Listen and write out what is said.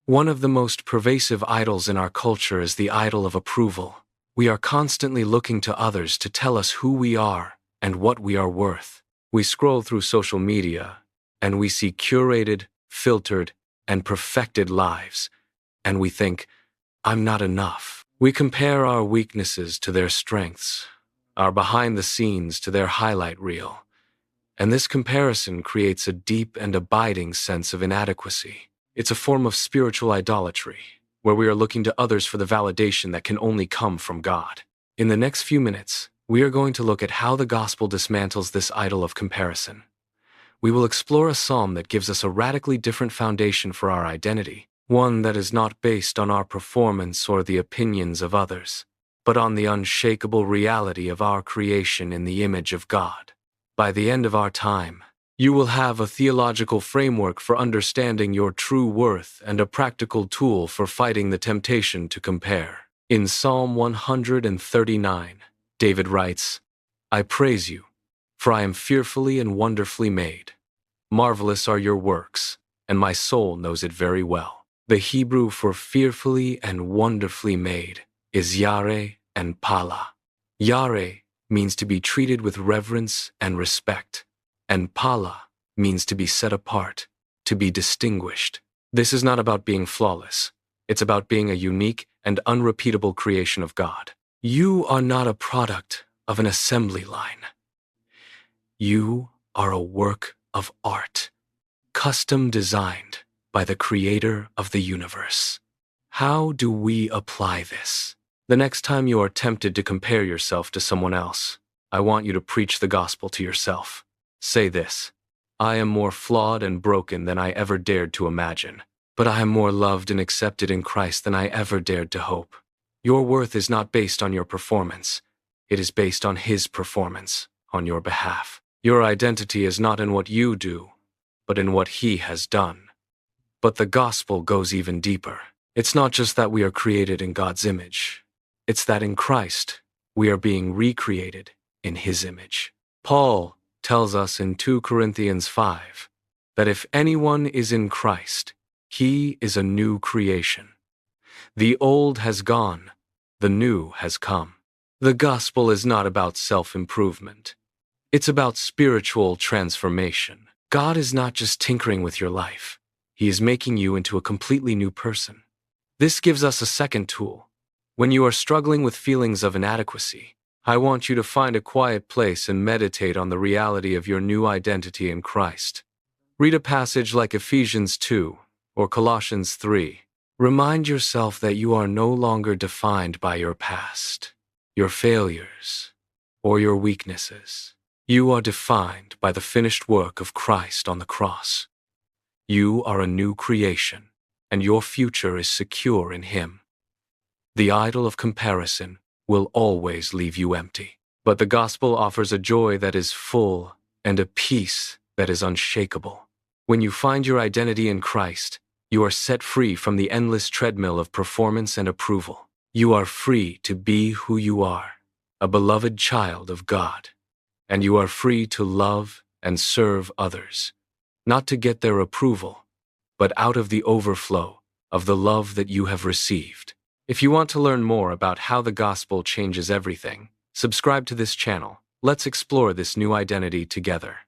One of the most pervasive idols in our culture is the idol of approval. We are constantly looking to others to tell us who we are and what we are worth. We scroll through social media, and we see curated, filtered, and perfected lives, and we think, I'm not enough. We compare our weaknesses to their strengths, our behind the scenes to their highlight reel, and this comparison creates a deep and abiding sense of inadequacy. It's a form of spiritual idolatry, where we are looking to others for the validation that can only come from God. In the next few minutes, we are going to look at how the gospel dismantles this idol of comparison. We will explore a psalm that gives us a radically different foundation for our identity, one that is not based on our performance or the opinions of others, but on the unshakable reality of our creation in the image of God. By the end of our time, you will have a theological framework for understanding your true worth and a practical tool for fighting the temptation to compare. In Psalm 139, David writes, I praise you, for I am fearfully and wonderfully made. Marvelous are your works, and my soul knows it very well. The Hebrew for fearfully and wonderfully made is Yare and Pala. Yare means to be treated with reverence and respect, and Pala means to be set apart, to be distinguished. This is not about being flawless. It's about being a unique and unrepeatable creation of God. You are not a product of an assembly line. You are a work of art, custom designed by the Creator of the universe. How do we apply this? The next time you are tempted to compare yourself to someone else, I want you to preach the gospel to yourself. Say this, I am more flawed and broken than I ever dared to imagine, but I am more loved and accepted in Christ than I ever dared to hope. Your worth is not based on your performance. It is based on His performance on your behalf. Your identity is not in what you do, but in what He has done. But the gospel goes even deeper. It's not just that we are created in God's image. It's that in Christ, we are being recreated in His image. Paul tells us in 2 Corinthians 5 that if anyone is in Christ, he is a new creation. The old has gone, the new has come. The gospel is not about self-improvement. It's about spiritual transformation. God is not just tinkering with your life. He is making you into a completely new person. This gives us a second tool. When you are struggling with feelings of inadequacy, I want you to find a quiet place and meditate on the reality of your new identity in Christ. Read a passage like Ephesians 2 or Colossians 3. Remind yourself that you are no longer defined by your past, your failures, or your weaknesses. You are defined by the finished work of Christ on the cross. You are a new creation, and your future is secure in Him. The idol of comparison will always leave you empty. But the gospel offers a joy that is full and a peace that is unshakable. When you find your identity in Christ, you are set free from the endless treadmill of performance and approval. You are free to be who you are, a beloved child of God. And you are free to love and serve others, not to get their approval, but out of the overflow of the love that you have received. If you want to learn more about how the gospel changes everything, subscribe to this channel. Let's explore this new identity together.